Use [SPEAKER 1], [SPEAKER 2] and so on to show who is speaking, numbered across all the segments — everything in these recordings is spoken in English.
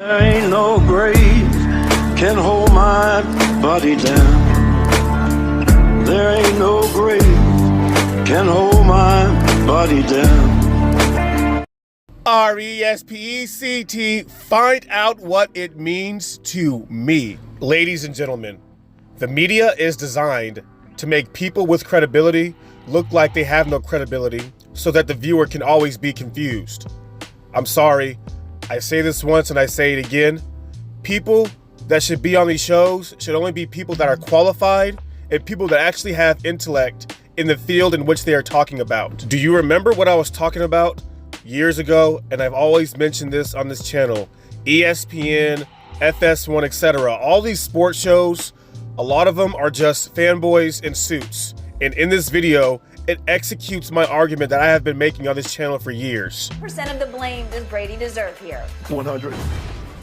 [SPEAKER 1] There ain't no grave can hold my body down. There ain't no grave can hold my body down.
[SPEAKER 2] RESPECT, find out what it means to me. Ladies and gentlemen, the media is designed to make people with credibility look like they have no credibility so that the viewer can always be confused. I'm sorry, I say this once and I say it again. People that should be on these shows should only be people that are qualified and people that actually have intellect in the field in which they are talking about. Do you remember what I was talking about years ago? And I've always mentioned this on this channel. ESPN, FS1, etc. All these sports shows, a lot of them are just fanboys in suits. And in this video, it executes my argument that I have been making on this channel for years.
[SPEAKER 3] Percent of the blame does Brady deserve here?
[SPEAKER 4] 100.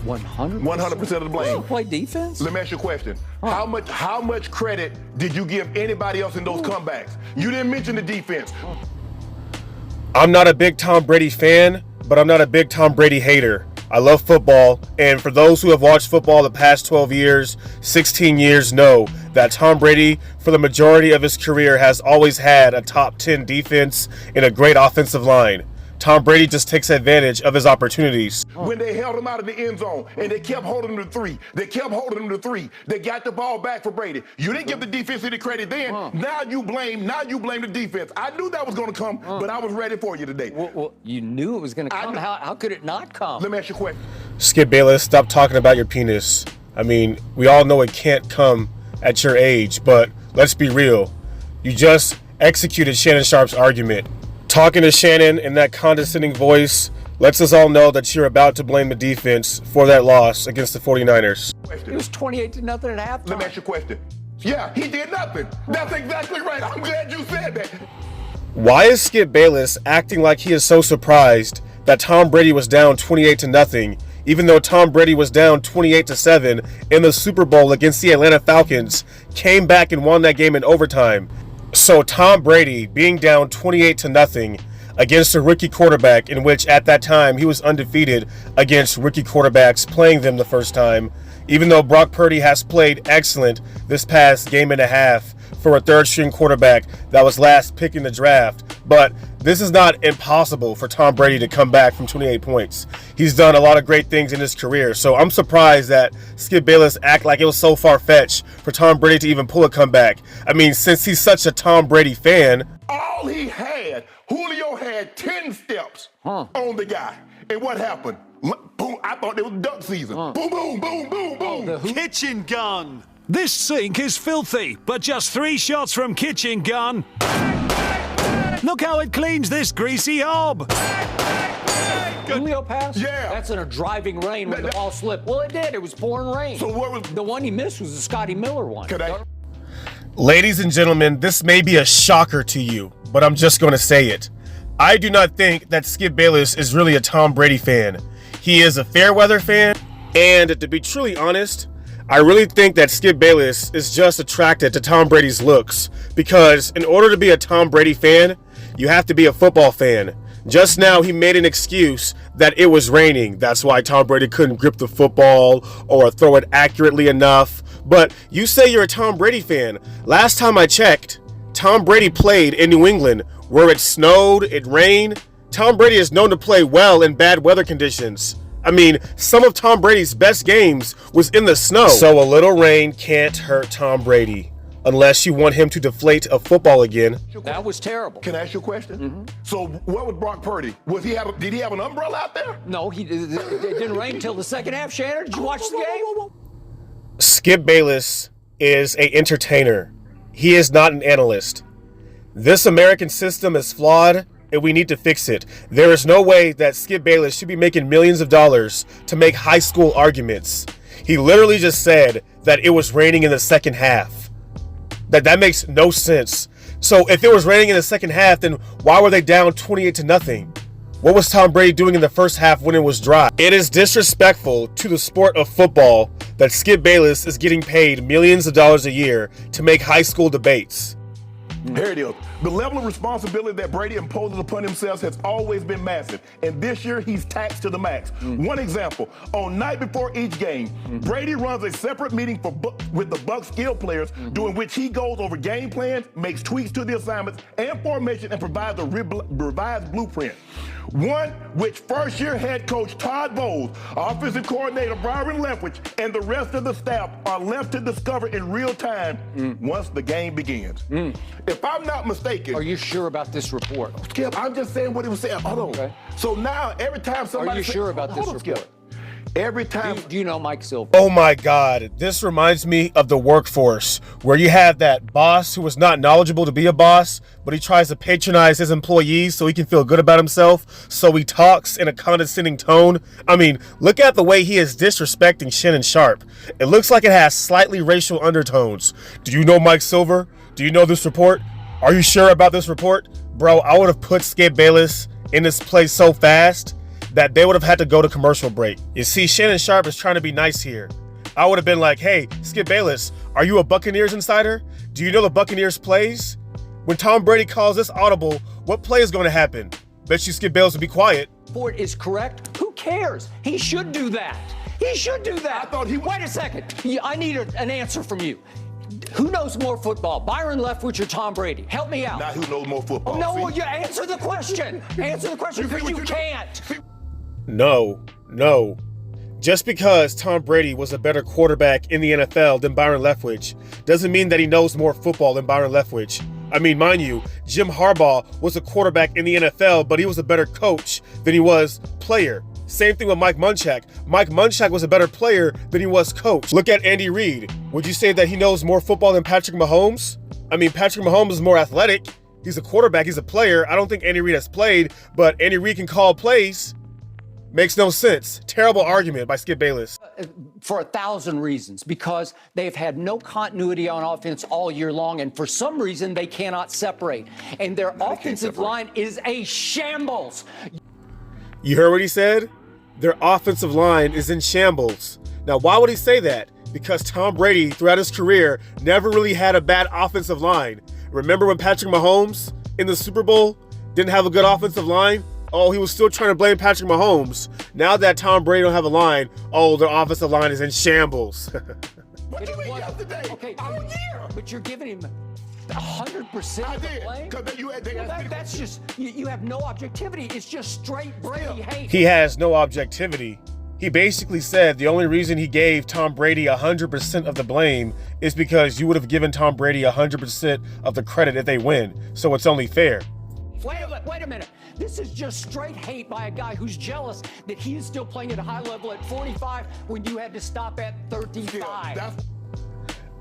[SPEAKER 5] 100%?
[SPEAKER 4] 100% of the blame.
[SPEAKER 5] You play defense?
[SPEAKER 4] Let me ask you a question. How much credit did you give anybody else in those comebacks? You didn't mention the defense.
[SPEAKER 2] I'm not a big Tom Brady fan, but I'm not a big Tom Brady hater. I love football, and for those who have watched football the past 12 years, 16 years, know that Tom Brady, for the majority of his career, has always had a top 10 defense and a great offensive line. Tom Brady just takes advantage of his opportunities.
[SPEAKER 4] When they held him out of the end zone and they kept holding him to three, they got the ball back for Brady. You didn't give the defense any credit then. Now you blame the defense. I knew that was going to come, but I was ready for you today.
[SPEAKER 5] Well, you knew it was going to come. How could it not come?
[SPEAKER 4] Let me ask you a question.
[SPEAKER 2] Skip Bayless, stop talking about your penis. I mean, we all know it can't come at your age, but let's be real. You just executed Shannon Sharpe's argument. Talking to Shannon in that condescending voice lets us all know that you're about to blame the defense for that loss against the 49ers.
[SPEAKER 5] It was 28-0 at halftime.
[SPEAKER 4] Let me ask you a question. Yeah, he did nothing. That's exactly right. I'm glad you said that.
[SPEAKER 2] Why is Skip Bayless acting like he is so surprised that Tom Brady was down 28-0, even though Tom Brady was down 28-7 in the Super Bowl against the Atlanta Falcons, came back and won that game in overtime? So Tom Brady being down 28-0 against a rookie quarterback, in which at that time he was undefeated against rookie quarterbacks playing them the first time, even though Brock Purdy has played excellent this past game and a half for a third-string quarterback that was last picked in the draft. But this is not impossible for Tom Brady to come back from 28 points. He's done a lot of great things in his career. So I'm surprised that Skip Bayless act like it was so far-fetched for Tom Brady to even pull a comeback. I mean, since he's such a Tom Brady fan.
[SPEAKER 4] All he had, Julio had 10 steps on the guy. And what happened? Boom, I thought it was duck season. Boom, boom, boom, boom, boom.
[SPEAKER 6] Kitchen gun. This sink is filthy, but just 3 shots from kitchen gun. Look how it cleans this greasy hob.
[SPEAKER 5] Julio pass?
[SPEAKER 4] Yeah.
[SPEAKER 5] That's in a driving rain when the ball slipped. Well, it did. It was pouring rain.
[SPEAKER 4] So what was
[SPEAKER 5] the one he missed was the Scotty Miller one.
[SPEAKER 2] Ladies and gentlemen, this may be a shocker to you, but I'm just going to say it. I do not think that Skip Bayless is really a Tom Brady fan. He is a fair weather fan, and to be truly honest, I really think that Skip Bayless is just attracted to Tom Brady's looks, because in order to be a Tom Brady fan, you have to be a football fan. Just now, he made an excuse that it was raining. That's why Tom Brady couldn't grip the football or throw it accurately enough. But you say you're a Tom Brady fan. Last time I checked, Tom Brady played in New England where it snowed, it rained. Tom Brady is known to play well in bad weather conditions. I mean, some of Tom Brady's best games was in the snow. So a little rain can't hurt Tom Brady, unless you want him to deflate a football again.
[SPEAKER 5] That was terrible.
[SPEAKER 4] Can I ask you a question? So what was Brock Purdy? Did he have an umbrella out there?
[SPEAKER 5] No, it didn't rain until the second half. Shannon, did you watch the game?
[SPEAKER 2] Skip Bayless is an entertainer. He is not an analyst. This American system is flawed, and we need to fix it. There is no way that Skip Bayless should be making millions of dollars to make high school arguments. He literally just said that it was raining in the second half. That makes no sense. So if it was raining in the second half, then why were they down 28-0? What was Tom Brady doing in the first half when it was dry? It is disrespectful to the sport of football that Skip Bayless is getting paid millions of dollars a year to make high school debates.
[SPEAKER 4] Here it is. The level of responsibility that Brady imposes upon himself has always been massive, and this year he's taxed to the max. One example, on night before each game, Brady runs a separate meeting with the Bucs skill players, during which he goes over game plans, makes tweaks to the assignments and formation, and provides a revised blueprint. One which first-year head coach Todd Bowles, offensive coordinator Byron Leftwich, and the rest of the staff are left to discover in real time once the game begins. If I'm not mistaken...
[SPEAKER 5] Are you sure about this report?
[SPEAKER 4] Skip, I'm just saying what he was saying. Hold on.
[SPEAKER 5] Okay.
[SPEAKER 4] So now, every time somebody...
[SPEAKER 5] Are you sure about this report?
[SPEAKER 4] Skip. Every time...
[SPEAKER 5] Do you know Mike Silver?
[SPEAKER 2] Oh my God, this reminds me of the workforce, where you have that boss who is not knowledgeable to be a boss, but he tries to patronize his employees so he can feel good about himself, so he talks in a condescending tone. I mean, look at the way he is disrespecting Shannon Sharpe. It looks like it has slightly racial undertones. Do you know Mike Silver? Do you know this report? Are you sure about this report? Bro, I would have put Skip Bayless in this place so fast that they would have had to go to commercial break. You see, Shannon Sharpe is trying to be nice here. I would have been like, hey, Skip Bayless, are you a Buccaneers insider? Do you know the Buccaneers plays? When Tom Brady calls this audible, what play is going to happen? Bet you Skip Bayless will be quiet.
[SPEAKER 5] Report is correct. Who cares? He should do that. He should do that.
[SPEAKER 4] I thought he...
[SPEAKER 5] Wait a second. I need an answer from you. Who knows more football, Byron Leftwich or Tom Brady? Help me out.
[SPEAKER 4] Now who knows more football?
[SPEAKER 5] No,
[SPEAKER 4] See?
[SPEAKER 5] well, you answer the question. Answer the question, because you can't.
[SPEAKER 2] No. Just because Tom Brady was a better quarterback in the NFL than Byron Leftwich doesn't mean that he knows more football than Byron Leftwich. I mean, mind you, Jim Harbaugh was a quarterback in the NFL, but he was a better coach than he was player. Same thing with Mike Munchak. Mike Munchak was a better player than he was coach. Look at Andy Reid. Would you say that he knows more football than Patrick Mahomes? I mean, Patrick Mahomes is more athletic. He's a quarterback, he's a player. I don't think Andy Reid has played, but Andy Reid can call plays. Makes no sense. Terrible argument by Skip Bayless.
[SPEAKER 5] For 1,000 reasons, because they've had no continuity on offense all year long, and for some reason they cannot separate. And their offensive line is a shambles.
[SPEAKER 2] You heard what he said? Their offensive line is in shambles. Now, why would he say that? Because Tom Brady, throughout his career, never really had a bad offensive line. Remember when Patrick Mahomes in the Super Bowl didn't have a good offensive line? Oh, he was still trying to blame Patrick Mahomes. Now that Tom Brady don't have a line, oh, their offensive line is in shambles.
[SPEAKER 4] What do you mean yesterday?
[SPEAKER 5] Okay,
[SPEAKER 4] All year.
[SPEAKER 5] but you're giving him 100% of the blame? That's just, you have no objectivity. It's just straight Brady hate.
[SPEAKER 2] He has no objectivity. He basically said the only reason he gave Tom Brady 100% of the blame is because you would have given Tom Brady 100% of the credit if they win. So it's only fair.
[SPEAKER 5] Wait a minute. This is just straight hate by a guy who's jealous that he is still playing at a high level at 45 when you had to stop at 35.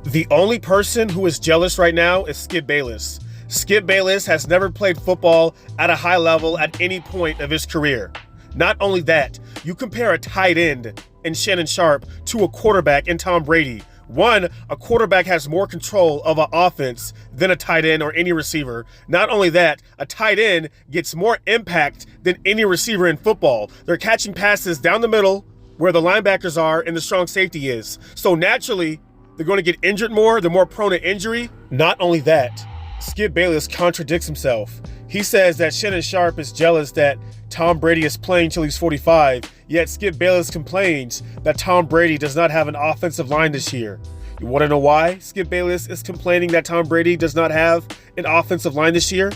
[SPEAKER 2] The only person who is jealous right now is Skip Bayless. Skip Bayless has never played football at a high level at any point of his career. Not only that, you compare a tight end in Shannon Sharpe to a quarterback in Tom Brady. One, a quarterback has more control of an offense than a tight end or any receiver. Not only that, a tight end gets more impact than any receiver in football. They're catching passes down the middle where the linebackers are and the strong safety is. So naturally, they're going to get injured more. They're more prone to injury. Not only that, Skip Bayless contradicts himself. He says that Shannon Sharpe is jealous that Tom Brady is playing till he's 45, yet Skip Bayless complains that Tom Brady does not have an offensive line this year. You want to know why Skip Bayless is complaining that Tom Brady does not have an offensive line this year?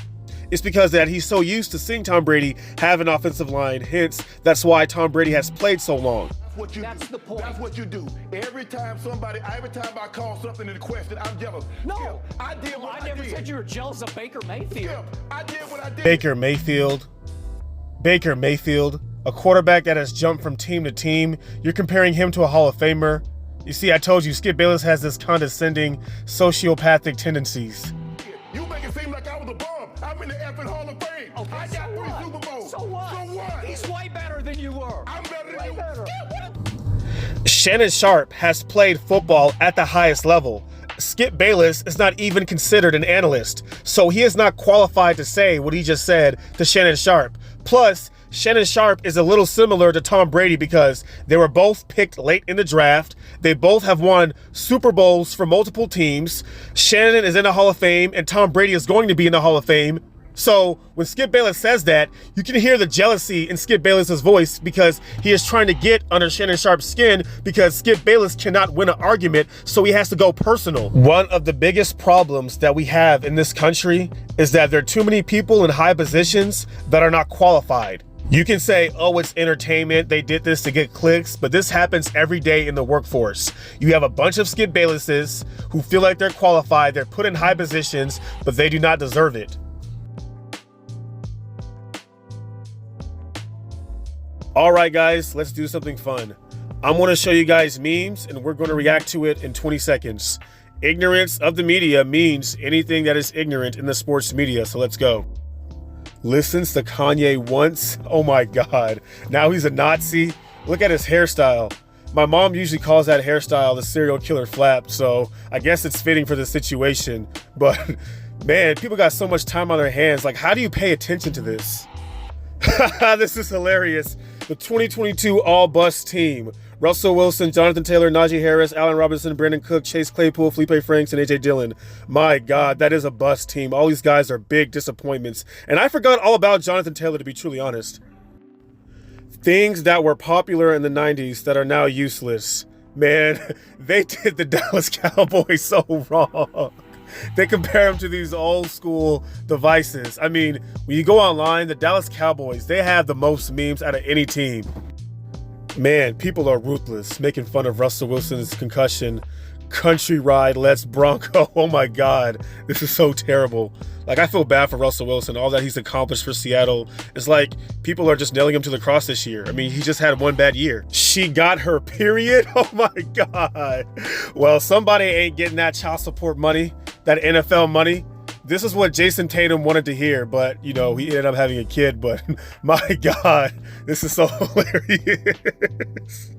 [SPEAKER 2] It's because that he's so used to seeing Tom Brady have an offensive line, hence that's why Tom Brady has played so long.
[SPEAKER 5] That's the point.
[SPEAKER 4] That's what you do. Every time I call something into question, I'm jealous.
[SPEAKER 5] No,
[SPEAKER 4] Skip, I did what I
[SPEAKER 5] never
[SPEAKER 4] did.
[SPEAKER 5] said you were jealous of Baker Mayfield.
[SPEAKER 4] Skip, I did what I did.
[SPEAKER 2] Baker Mayfield, a quarterback that has jumped from team to team. You're comparing him to a Hall of Famer. You see, I told you, Skip Bayless has this condescending, sociopathic tendencies.
[SPEAKER 4] You make it seem like I was a bum. I'm in the effing Hall of Fame.
[SPEAKER 5] Okay,
[SPEAKER 4] I got 3 Super Bowls.
[SPEAKER 5] So what? He's way better than you were.
[SPEAKER 4] I'm better than you.
[SPEAKER 5] Better.
[SPEAKER 2] Shannon Sharpe has played football at the highest level. Skip Bayless is not even considered an analyst, so he is not qualified to say what he just said to Shannon Sharpe. Plus, Shannon Sharpe is a little similar to Tom Brady because they were both picked late in the draft. They both have won Super Bowls for multiple teams. Shannon is in the Hall of Fame and Tom Brady is going to be in the Hall of Fame. So when Skip Bayless says that, you can hear the jealousy in Skip Bayless's voice because he is trying to get under Shannon Sharpe's skin because Skip Bayless cannot win an argument, so he has to go personal. One of the biggest problems that we have in this country is that there are too many people in high positions that are not qualified. You can say, oh, it's entertainment, they did this to get clicks, but this happens every day in the workforce. You have a bunch of Skip Baylesses who feel like they're qualified, they're put in high positions, but they do not deserve it. All right, guys, let's do something fun. I'm going to show you guys memes and we're going to react to it in 20 seconds. Ignorance of the media means anything that is ignorant in the sports media, so let's go. Listens to Kanye once? Oh my God. Now he's a Nazi? Look at his hairstyle. My mom usually calls that hairstyle the serial killer flap, so I guess it's fitting for the situation. But man, people got so much time on their hands. Like, how do you pay attention to this? This is hilarious. The 2022 all-bus team. Russell Wilson, Jonathan Taylor, Najee Harris, Allen Robinson, Brandon Cook, Chase Claypool, Felipe Franks, and A.J. Dillon. My God, that is a bust team. All these guys are big disappointments. And I forgot all about Jonathan Taylor, to be truly honest. Things that were popular in the 90s that are now useless. Man, they did the Dallas Cowboys so wrong. They compare them to these old school devices. I mean, when you go online, the Dallas Cowboys, they have the most memes out of any team. Man, people are ruthless, making fun of Russell Wilson's concussion. Country ride, let's Bronco. Oh my God, this is so terrible. Like, I feel bad for Russell Wilson, all that he's accomplished for Seattle. It's like people are just nailing him to the cross this year. I mean, he just had one bad year. She got her period? Oh my God. Well, somebody ain't getting that child support money, that NFL money. This is what Jason Tatum wanted to hear, but, you know, he ended up having a kid. But my God, this is so hilarious.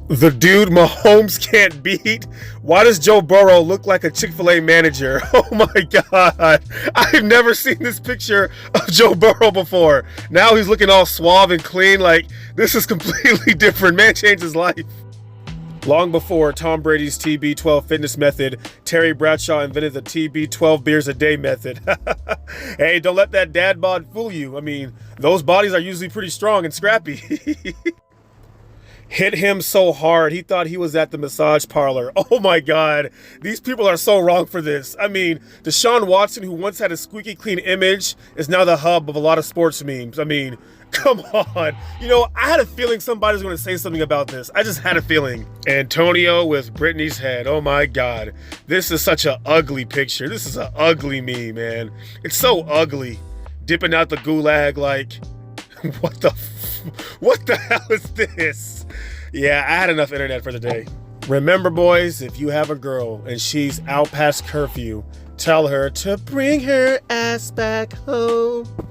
[SPEAKER 2] The dude Mahomes can't beat? Why does Joe Burrow look like a Chick-fil-A manager? Oh my God. I've never seen this picture of Joe Burrow before. Now he's looking all suave and clean. Like, this is completely different. Man changed his life. Long before Tom Brady's TB12 fitness method, Terry Bradshaw invented the TB12 beers a day method. Hey, don't let that dad bod fool you. I mean, those bodies are usually pretty strong and scrappy. Hit him so hard, he thought he was at the massage parlor. Oh my God, these people are so wrong for this. I mean, Deshaun Watson, who once had a squeaky clean image, is now the hub of a lot of sports memes. I mean, come on. You know, I had a feeling somebody's going to say something about this. I just had a feeling. Antonio with Britney's head. Oh my God. This is such an ugly picture. This is an ugly meme, man. It's so ugly. Dipping out the gulag like, what the hell is this? Yeah, I had enough internet for the day. Remember, boys, if you have a girl and she's out past curfew, tell her to bring her ass back home.